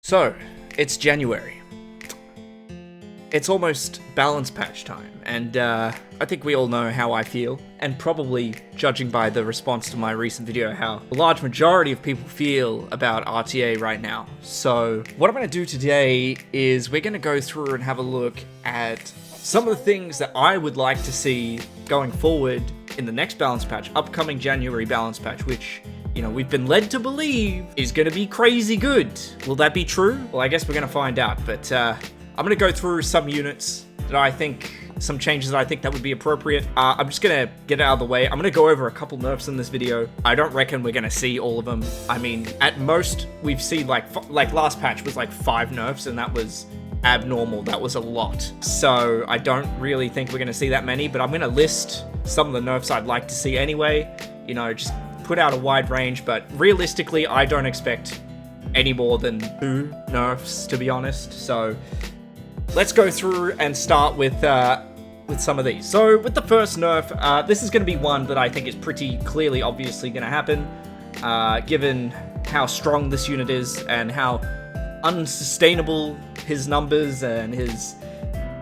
So, it's January. It's almost balance patch time, and I think we all know how I feel, and probably, judging by the response to my recent video, how a large majority of people feel about RTA right now. So, what I'm going to do today is we're going to go through and have a look at some of the things that I would like to see going forward in the next balance patch, upcoming January balance patch, which, you know, we've been led to believe is going to be crazy good. Will that be true? Well, I guess we're going to find out, but I'm going to go through some units that I think, some changes that I think that would be appropriate. I'm just going to get it out of the way. I'm going to go over a couple nerfs in this video. I don't reckon we're going to see all of them. I mean, at most, we've seen like last patch was like 5 nerfs, and that was abnormal. That was a lot. So I don't really think we're going to see that many, but I'm going to list some of the nerfs I'd like to see anyway. You know, just put out a wide range, but realistically, I don't expect any more than 2 nerfs, to be honest. So let's go through and start with some of these. So with the first nerf, this is going to be one that I think is pretty clearly, obviously going to happen, given how strong this unit is and how unsustainable his numbers and his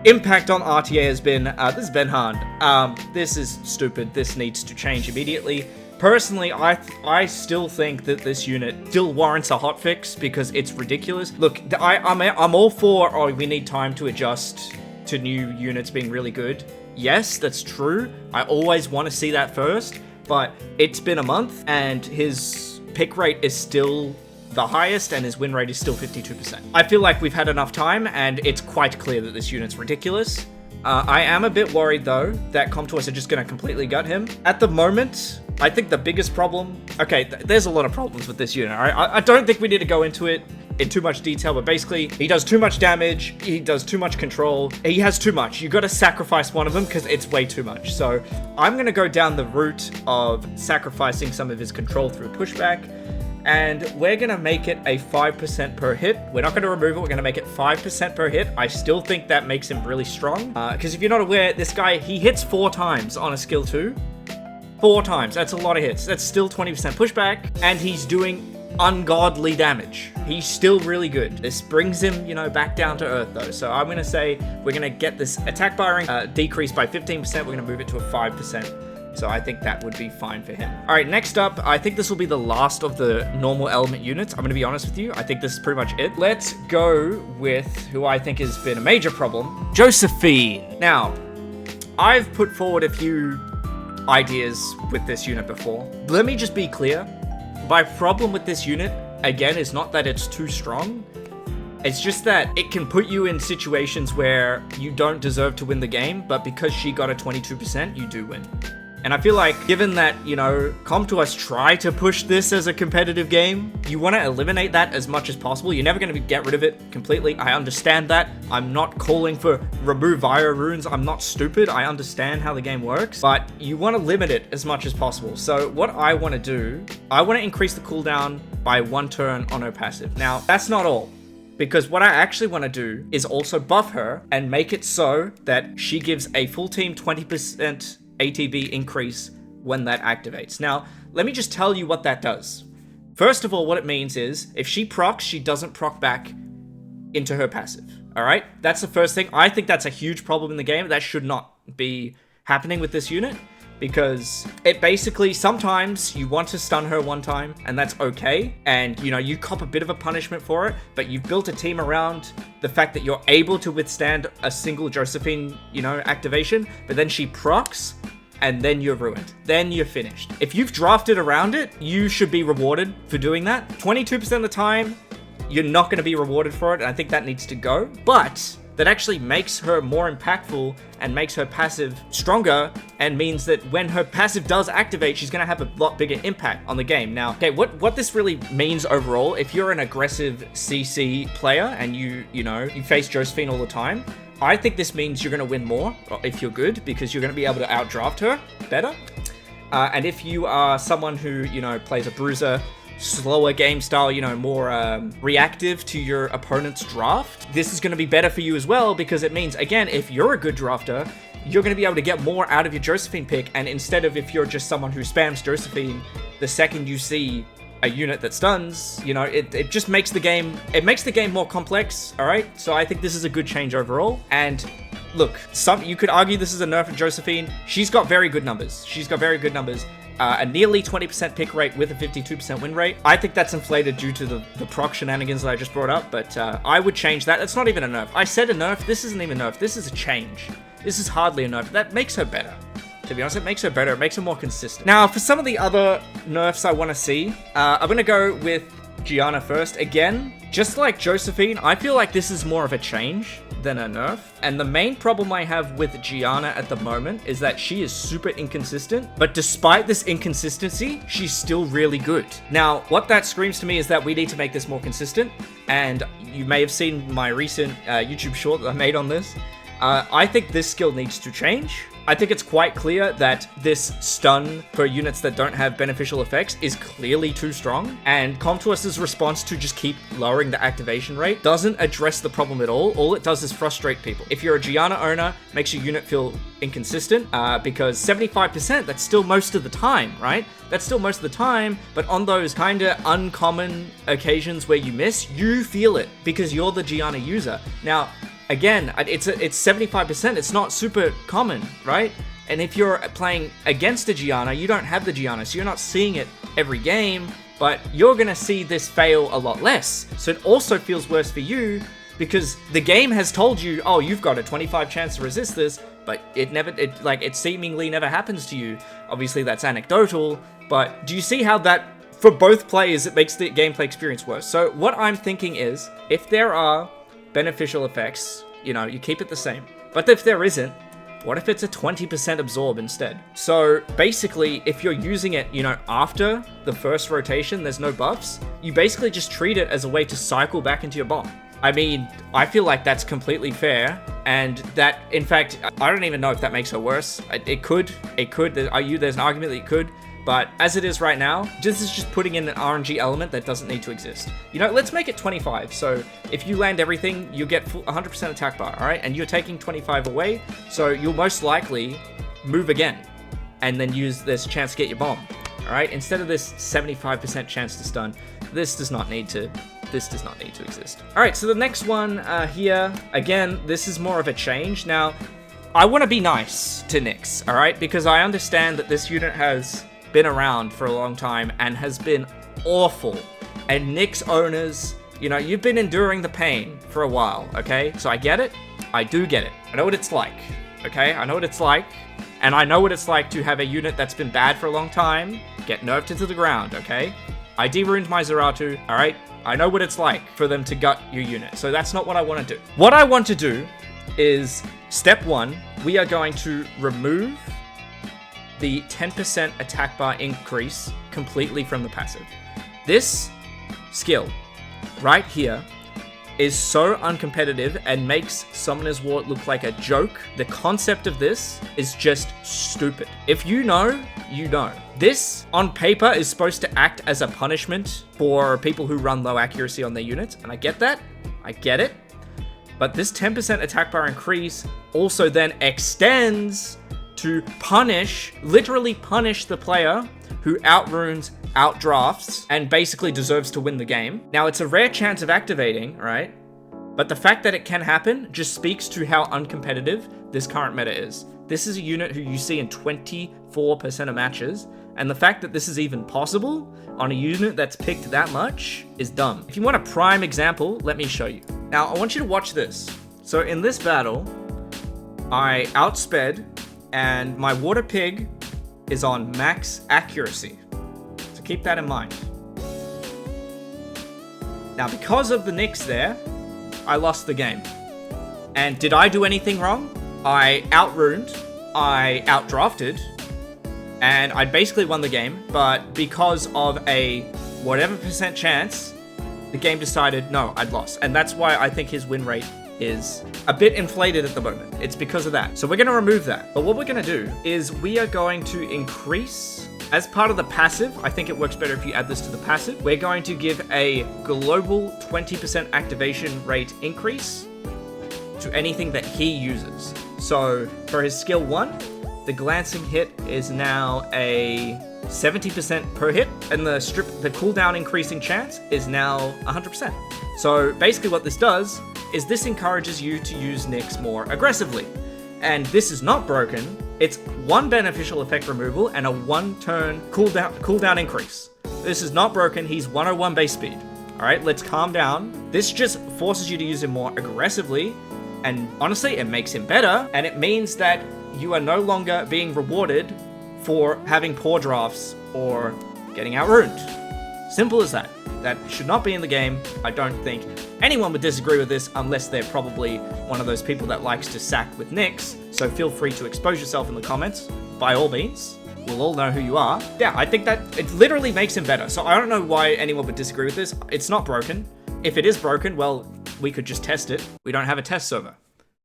impact on RTA has been. This is Benhand. This is stupid. This needs to change immediately. Personally, I still think that this unit still warrants a hotfix because it's ridiculous. Look, I'm all for, oh, we need time to adjust to new units being really good. Yes, that's true. I always want to see that first, but it's been a month and his pick rate is still the highest and his win rate is still 52%. I feel like we've had enough time and it's quite clear that this unit's ridiculous. I am a bit worried though that Comtois are just going to completely gut him. At the moment, I think the biggest problem... Okay, there's a lot of problems with this unit, alright? I don't think we need to go into it in too much detail, but basically, he does too much damage, he does too much control, he has too much. You gotta sacrifice one of them because it's way too much. So, I'm gonna go down the route of sacrificing some of his control through pushback, and we're gonna make it a 5% per hit. We're not gonna remove it, we're gonna make it 5% per hit. I still think that makes him really strong, because if you're not aware, this guy, he hits 4 times on a skill 2. 4 times, that's a lot of hits. That's still 20% pushback, and he's doing ungodly damage. He's still really good. This brings him, you know, back down to earth though. So I'm gonna say we're gonna get this attack barring decreased by 15%. We're gonna move it to a 5%. So I think that would be fine for him. All right, next up, I think this will be the last of the normal element units. I'm gonna be honest with you. I think this is pretty much it. Let's go with who I think has been a major problem, Josephine. Now, I've put forward a few ideas with this unit before. Let me just be clear. My problem with this unit, again, is not that it's too strong. It's just that it can put you in situations where you don't deserve to win the game, but because she got a 22%, you do win. And I feel like, given that, you know, Comtois try to push this as a competitive game, you want to eliminate that as much as possible. You're never going to get rid of it completely. I understand that. I'm not calling for remove Vio runes. I'm not stupid. I understand how the game works. But you want to limit it as much as possible. So what I want to do, I want to increase the cooldown by 1 turn on her passive. Now, that's not all. Because what I actually want to do is also buff her and make it so that she gives a full team 20% ATB increase when that activates. Now, let me just tell you what that does. First of all, what it means is, if she procs, she doesn't proc back into her passive. Alright? That's the first thing. I think that's a huge problem in the game. That should not be happening with this unit, because it basically, sometimes you want to stun her 1 time, and that's okay, and, you know, you cop a bit of a punishment for it, but you've built a team around the fact that you're able to withstand a single Josephine, you know, activation, but then she procs, and then you're ruined. Then you're finished. If you've drafted around it, you should be rewarded for doing that. 22% of the time, you're not going to be rewarded for it, and I think that needs to go, but that actually makes her more impactful and makes her passive stronger, and means that when her passive does activate, she's going to have a lot bigger impact on the game. Now, okay, what this really means overall, if you're an aggressive CC player and you face Josephine all the time, I think this means you're going to win more if you're good, because you're going to be able to outdraft her better. And if you are someone who, you know, plays a bruiser, slower game style, you know, more reactive to your opponent's draft, this is going to be better for you as well, because it means, again, if you're a good drafter, you're going to be able to get more out of your Josephine pick, and instead of if you're just someone who spams Josephine, the second you see a unit that stuns, you know, it just makes the game, more complex, all right? So I think this is a good change overall. And look, you could argue this is a nerf of Josephine. She's got very good numbers. A nearly 20% pick rate with a 52% win rate. I think that's inflated due to the proc shenanigans that I just brought up, but I would change that. It's not even a nerf. I said a nerf. This isn't even a nerf. This is a change. This is hardly a nerf. That makes her better. To be honest, it makes her better. It makes her more consistent. Now, for some of the other nerfs I want to see, I'm going to go with Gianna first. Again, just like Josephine, I feel like this is more of a change than a nerf. And the main problem I have with Gianna at the moment is that she is super inconsistent, but despite this inconsistency, she's still really good. Now, what that screams to me is that we need to make this more consistent, and you may have seen my recent YouTube short that I made on this. I think this skill needs to change. I think it's quite clear that this stun for units that don't have beneficial effects is clearly too strong, and Comtois's response to just keep lowering the activation rate doesn't address the problem at all. All it does is frustrate people. If you're a Gianna owner, makes your unit feel inconsistent, because 75%, that's still most of the time, right? That's still most of the time, but on those kinda uncommon occasions where you miss, you feel it because you're the Gianna user. Now, again, it's 75%. It's not super common, right? And if you're playing against a Gianna, you don't have the Gianna, so you're not seeing it every game, but you're gonna see this fail a lot less. So it also feels worse for you because the game has told you, oh, you've got a 25 chance to resist this, but it seemingly never happens to you. Obviously, that's anecdotal, but do you see how that, for both players, it makes the gameplay experience worse? So what I'm thinking is, if there are beneficial effects, you know, you keep it the same. But if there isn't, what if it's a 20% absorb instead? So basically, if you're using it, you know, after the first rotation, there's no buffs, you basically just treat it as a way to cycle back into your bomb. I mean, I feel like that's completely fair, and that, in fact, I don't even know if that makes her worse. It could. There's an argument that it could. But as it is right now, this is just putting in an RNG element that doesn't need to exist. You know, let's make it 25. So if you land everything, you get 100% attack bar, all right? And you're taking 25 away, so you'll most likely move again and then use this chance to get your bomb, all right? Instead of this 75% chance to stun, this does not need to exist. All right, so the next one here, again, this is more of a change. Now, I want to be nice to Nyx, all right? Because I understand that this unit has been around for a long time and has been awful. And Nyx owners, you know, you've been enduring the pain for a while, okay? So I get it. I do get it. I know what it's like, okay? I know what it's like. And I know what it's like to have a unit that's been bad for a long time get nerfed into the ground, okay? I de-ruined my Zeratu, all right? I know what it's like for them to gut your unit. So that's not what I want to do. What I want to do is, step one, we are going to remove the 10% attack bar increase completely from the passive. This skill right here is so uncompetitive and makes Summoner's Wart look like a joke. The concept of this is just stupid. If you know, you know. This, on paper, is supposed to act as a punishment for people who run low accuracy on their units, and I get that. I get it. But this 10% attack bar increase also then extends to literally punish the player who outrunes, outdrafts, and basically deserves to win the game. Now, it's a rare chance of activating, right? But the fact that it can happen just speaks to how uncompetitive this current meta is. This is a unit who you see in 24% of matches, and the fact that this is even possible on a unit that's picked that much is dumb. If you want a prime example, let me show you. Now, I want you to watch this. So in this battle, I outsped, and my water pig is on max accuracy. So keep that in mind. Now, because of the Nyx there, I lost the game. And did I do anything wrong? I outruined, I outdrafted, and I basically won the game, but because of a whatever percent chance, the game decided, no, I'd lost. And that's why I think his win rate is a bit inflated at the moment. It's because of that. So we're going to remove that. But what we're going to do is we are going to increase, as part of the passive, I think it works better if you add this to the passive, we're going to give a global 20% activation rate increase to anything that he uses. So for his skill 1, the glancing hit is now a 70% per hit, and the cooldown increasing chance is now 100%. So basically what this does is this encourages you to use Nyx more aggressively. And this is not broken. It's 1 beneficial effect removal and a 1 turn cooldown increase. This is not broken. He's 101 base speed. All right, let's calm down. This just forces you to use him more aggressively. And honestly, it makes him better. And it means that you are no longer being rewarded for having poor drafts or getting out-ruined. Simple as that. That should not be in the game. I don't think anyone would disagree with this unless they're probably one of those people that likes to sack with Nyx. So feel free to expose yourself in the comments. By all means, we'll all know who you are. Yeah, I think that it literally makes him better. So I don't know why anyone would disagree with this. It's not broken. If it is broken, well, we could just test it. We don't have a test server.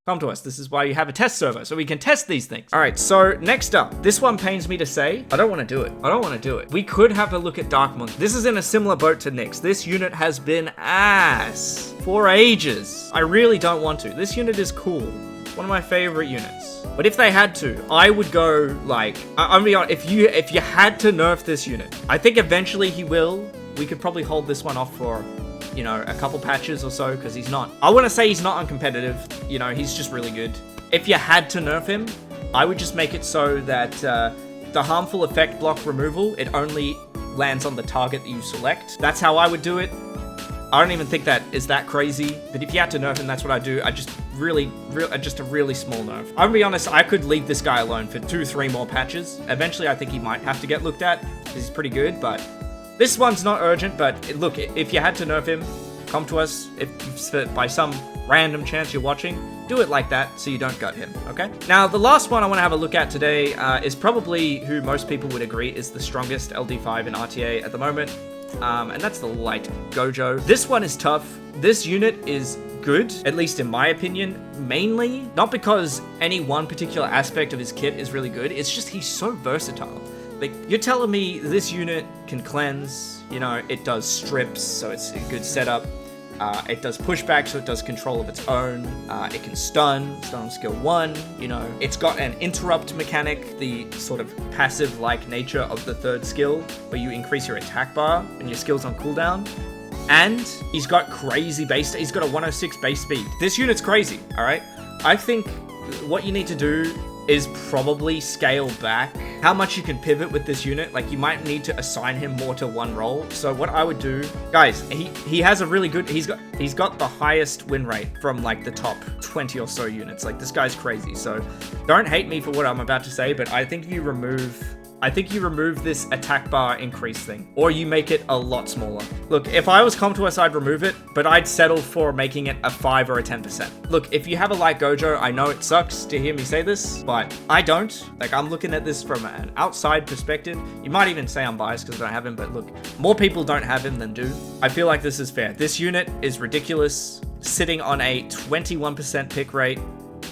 Come to us. This is why you have a test server, so we can test these things. All right, so next up, this one pains me to say. I don't want to do it. I don't want to do it. We could have a look at Dark Monk. This is in a similar boat to Nyx. This unit has been ass for ages. I really don't want to. This unit is cool. One of my favorite units. But if they had to, I would go like, I'm gonna be honest, if you had to nerf this unit, I think eventually he will. We could probably hold this one off for, you know, a couple patches or so, because he's not, I want to say he's not uncompetitive, you know, he's just really good. If you had to nerf him, I would just make it so that the harmful effect block removal, it only lands on the target that you select. That's how I would do it. I don't even think that is that crazy, but if you had to nerf him, that's what I do. I just just a really small nerf. I'm gonna be honest, I could leave this guy alone for 2-3 more patches. Eventually, I think he might have to get looked at, because he's pretty good, but this one's not urgent. But look, if you had to nerf him, come to us. If by some random chance you're watching, do it like that so you don't gut him, okay? Now, the last one I want to have a look at today is probably who most people would agree is the strongest LD5 in RTA at the moment, and that's the Light Gojo. This one is tough. This unit is good, at least in my opinion, mainly not because any one particular aspect of his kit is really good, it's just he's so versatile. Like, you're telling me this unit can cleanse, you know, it does strips, so it's a good setup. It does pushback, so it does control of its own. It can stun on skill 1, you know. It's got an interrupt mechanic, the sort of passive-like nature of the 3rd skill, where you increase your attack bar and your skills on cooldown. And he's got crazy base, he's got a 106 base speed. This unit's crazy, all right? I think what you need to do is probably scale back how much you can pivot with this unit. Like, you might need to assign him more to one role. So what I would do, guys, he has a really good, he's got the highest win rate from like the top 20 or so units. Like, this guy's crazy. So don't hate me for what I'm about to say, but I think you remove this attack bar increase thing, or you make it a lot smaller. Look, if I was Comtuous, I'd remove it, but I'd settle for making it a 5 or a 10%. Look, if you have a Light Gojo, I know it sucks to hear me say this, but I don't. Like, I'm looking at this from an outside perspective. You might even say I'm biased because I don't have him, but look, more people don't have him than do. I feel like this is fair. This unit is ridiculous, sitting on a 21% pick rate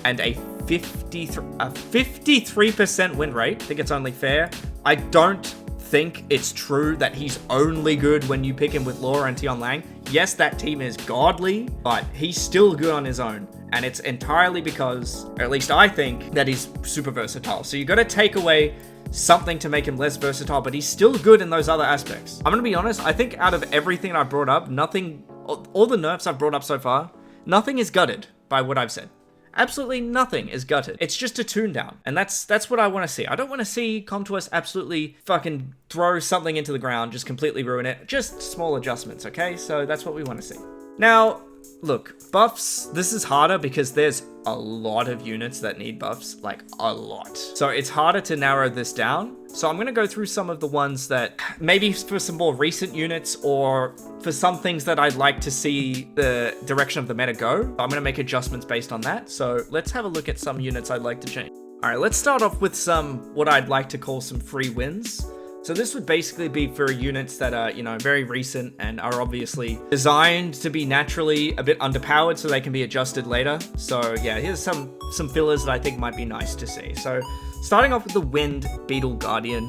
and a 53% win rate. I think it's only fair. I don't think it's true that he's only good when you pick him with Laura and Tion Lang. Yes, that team is godly, but he's still good on his own. And it's entirely because, or at least I think, that he's super versatile. So you got to take away something to make him less versatile, but he's still good in those other aspects. I'm going to be honest, I think out of everything I brought up, nothing, all the nerfs I've brought up so far, nothing is gutted by what I've said. Absolutely nothing is gutted. It's just a tune down. And that's what I want to see. I don't want to see Comtuous absolutely fucking throw something into the ground, just completely ruin it. Just small adjustments, okay? So that's what we want to see. Now, look, buffs, this is harder because there's a lot of units that need buffs, like a lot. So it's harder to narrow this down. So I'm going to go through some of the ones that maybe for some more recent units or for some things that I'd like to see the direction of the meta go. I'm going to make adjustments based on that. So let's have a look at some units I'd like to change. All right, let's start off with some, what I'd like to call some free wins. So this would basically be for units that are, you know, very recent and are obviously designed to be naturally a bit underpowered so they can be adjusted later. So yeah, here's some fillers that I think might be nice to see. So starting off with the Wind Beetle Guardian,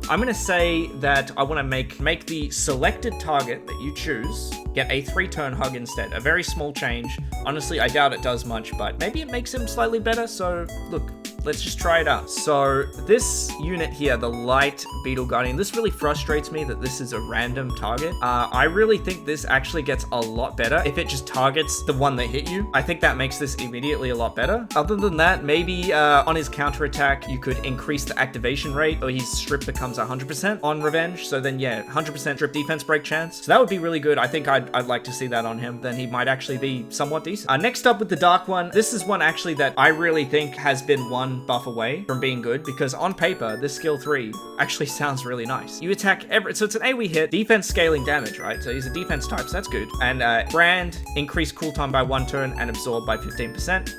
I'm going to say that I want to make the selected target that you choose get a 3-turn hug instead. A very small change. Honestly, I doubt it does much, but maybe it makes him slightly better. So look, let's just try it out. So this unit here, the light beetle guardian, this really frustrates me that this is a random target. I really think this actually gets a lot better if it just targets the one that hit you. I think that makes this immediately a lot better. Other than that, maybe on his counterattack, you could increase the activation rate, or his strip becomes 100% on revenge. So then yeah, 100% strip defense break chance. So that would be really good. I think I'd like to see that on him. Then he might actually be somewhat decent. Next up with the dark one, this is one actually that I really think has been one buff away from being good, because on paper, this skill 3 actually sounds really nice. You attack so it's an AoE hit, defense scaling damage, right? So he's a defense type, so that's good. And brand, increase cooltime by 1 turn and absorb by 15%.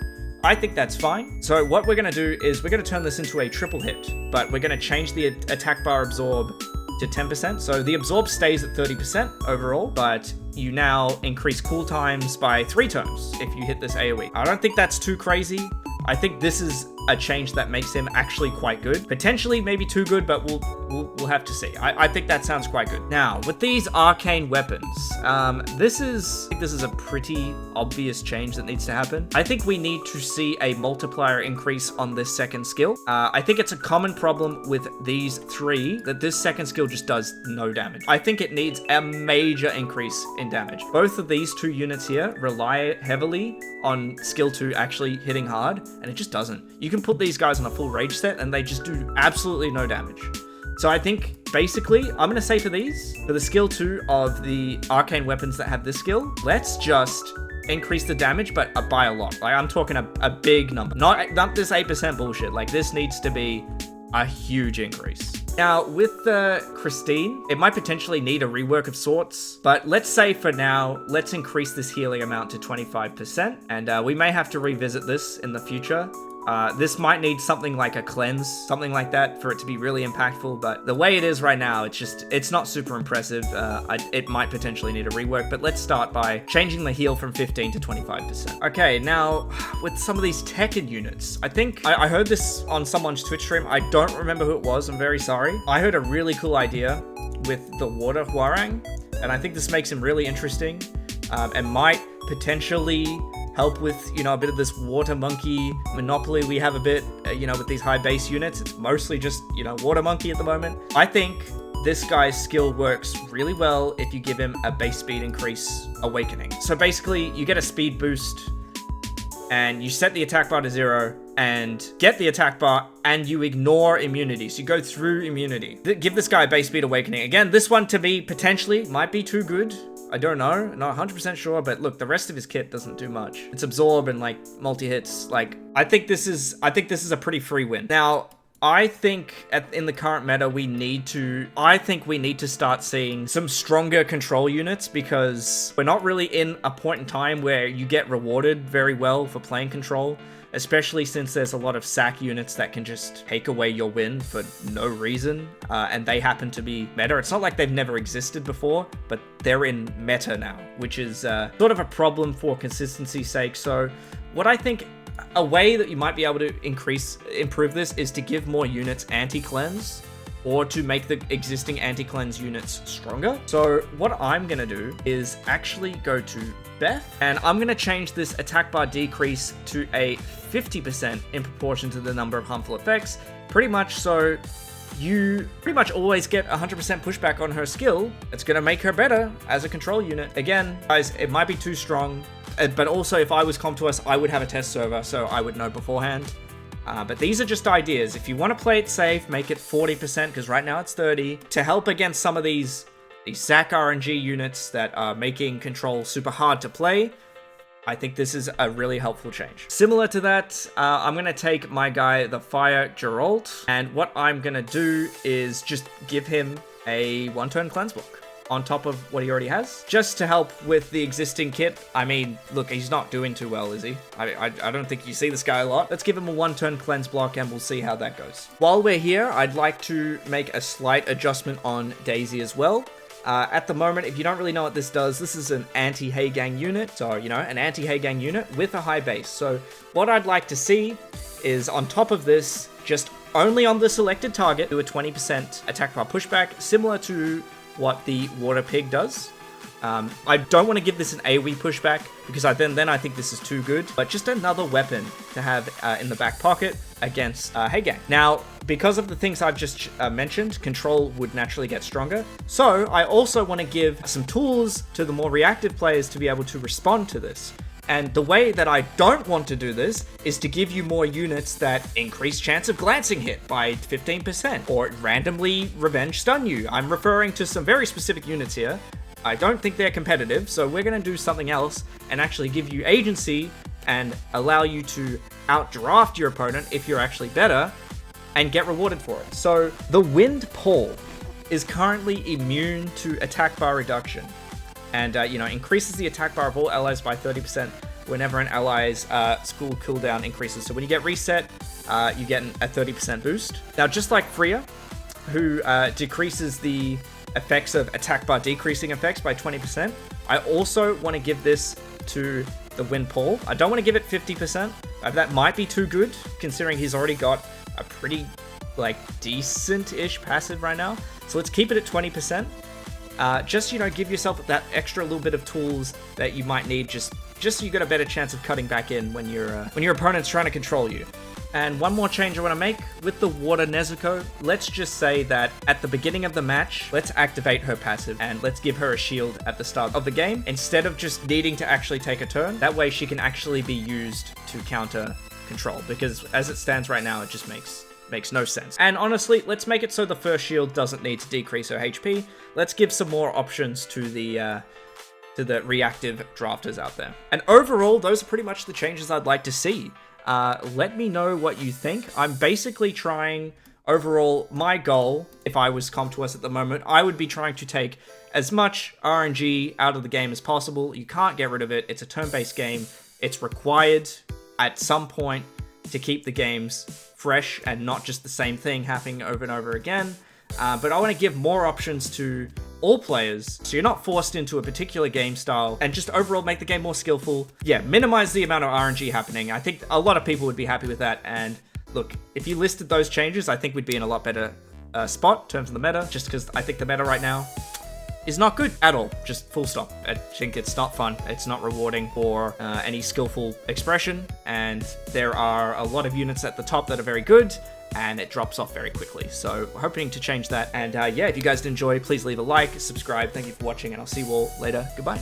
I think that's fine. So what we're going to do is we're going to turn this into a triple hit, but we're going to change the attack bar absorb to 10%. So the absorb stays at 30% overall, but you now increase cool times by 3 turns if you hit this AoE. I don't think that's too crazy. I think this is a change that makes him actually quite good. Potentially maybe too good, but we'll have to see. I think that sounds quite good. Now, with these arcane weapons, this is a pretty obvious change that needs to happen. I think we need to see a multiplier increase on this second skill. I think it's a common problem with these 3 that this second skill just does no damage. I think it needs a major increase in damage. Both of these 2 units here rely heavily on skill 2 actually hitting hard, and it just doesn't. You can put these guys on a full rage set and they just do absolutely no damage. So I think basically I'm gonna say for the skill 2 of the arcane weapons that have this skill, let's just increase the damage, but by a lot. Like, I'm talking a big number, not this 8% bullshit. Like, this needs to be a huge increase. Now, with Christine, it might potentially need a rework of sorts, but let's say for now, let's increase this healing amount to 25%, and we may have to revisit this in the future. This might need something like a cleanse, something like that, for it to be really impactful, but the way it is right now, it's not super impressive. It might potentially need a rework, but let's start by changing the heal from 15 to 25%. Okay, now, with some of these Tekken units, I think, I heard this on someone's Twitch stream. I don't remember who it was, I'm very sorry. I heard a really cool idea with the water Hwarang, and I think this makes him really interesting, and might potentially help with, you know, a bit of this water monkey monopoly we have a bit, you know, with these high base units. It's mostly just, you know, water monkey at the moment. I think this guy's skill works really well if you give him a base speed increase awakening. So basically, you get a speed boost, and you set the attack bar to 0, and get the attack bar, and you ignore immunity. So you go through immunity. Give this guy a base speed awakening. Again, this one to me potentially might be too good. I don't know, not 100% sure, but look, the rest of his kit doesn't do much. It's absorb and like multi-hits. Like, I think this is a pretty free win. Now, I think in the current meta, we need to start seeing some stronger control units, because we're not really in a point in time where you get rewarded very well for playing control, especially since there's a lot of sack units that can just take away your win for no reason, and they happen to be meta. It's not like they've never existed before, but they're in meta now, which is sort of a problem for consistency's sake. So what I think a way that you might be able to improve this is to give more units anti-cleanse, or to make the existing anti-cleanse units stronger. So what I'm gonna do is actually go to Beth, and I'm gonna change this attack bar decrease to a 50% in proportion to the number of harmful effects, pretty much so you pretty much always get 100% pushback on her skill. It's gonna make her better as a control unit. Again, guys, it might be too strong, but also if I was comp to us, I would have a test server, so I would know beforehand. But these are just ideas. If you want to play it safe, make it 40%, because right now it's 30, to help against some of these sack RNG units that are making control super hard to play. I think this is a really helpful change. Similar to that, I'm going to take my guy, the Fire Geralt, and what I'm going to do is just give him a 1-turn cleanse block on top of what he already has, just to help with the existing kit. I mean, look, he's not doing too well, is he? I don't think you see this guy a lot. Let's give him a 1-turn cleanse block, and we'll see how that goes. While we're here, I'd like to make a slight adjustment on Daisy as well. At the moment, if you don't really know what this does, this is an anti-Heigang unit. So, you know, an anti-Heigang unit with a high base. So what I'd like to see is, on top of this, just only on the selected target, do a 20% attack bar pushback, similar to what the Water Pig does. I don't want to give this an AoE pushback, because then I think this is too good, but just another weapon to have in the back pocket against Hey Gang. Now, because of the things I've just mentioned, control would naturally get stronger, so I also want to give some tools to the more reactive players to be able to respond to this. And the way that I don't want to do this is to give you more units that increase chance of glancing hit by 15%, or randomly revenge stun you. I'm referring to some very specific units here. I don't think they're competitive, so we're going to do something else and actually give you agency and allow you to outdraft your opponent if you're actually better and get rewarded for it. So the Wind Pole is currently immune to attack bar reduction, and increases the attack bar of all allies by 30% whenever an ally's school cooldown increases. So when you get reset, you get a 30% boost. Now, just like Freya, who decreases the effects of attack bar decreasing effects by 20%, I also want to give this to the Wind Pole. I don't want to give it 50%. That might be too good, considering he's already got a pretty, decent-ish passive right now. So let's keep it at 20%. Just, give yourself that extra little bit of tools that you might need, just so you got a better chance of cutting back in when your opponent's trying to control you. And one more change I want to make with the Water Nezuko. Let's just say that at the beginning of the match, let's activate her passive and let's give her a shield at the start of the game instead of just needing to actually take a turn. That way she can actually be used to counter control, because as it stands right now, it just makes no sense. And honestly, let's make it so the first shield doesn't need to decrease her HP. Let's give some more options to the reactive drafters out there. And overall, those are pretty much the changes I'd like to see. Let me know what you think. I'm basically trying, overall, my goal, if I was Comp2us at the moment, I would be trying to take as much RNG out of the game as possible. You can't get rid of it. It's a turn-based game. It's required at some point to keep the games fresh and not just the same thing happening over and over again. But I want to give more options to all players, so you're not forced into a particular game style, and just overall make the game more skillful. Yeah, minimize the amount of RNG happening. I think a lot of people would be happy with that, and look, if you listed those changes, I think we'd be in a lot better spot in terms of the meta, just because I think the meta right now is not good at all. Just full stop. I think it's not fun. It's not rewarding for any skillful expression, and there are a lot of units at the top that are very good, and it drops off very quickly. So we're hoping to change that. And yeah, if you guys did enjoy, please leave a like, subscribe. Thank you for watching, and I'll see you all later. Goodbye.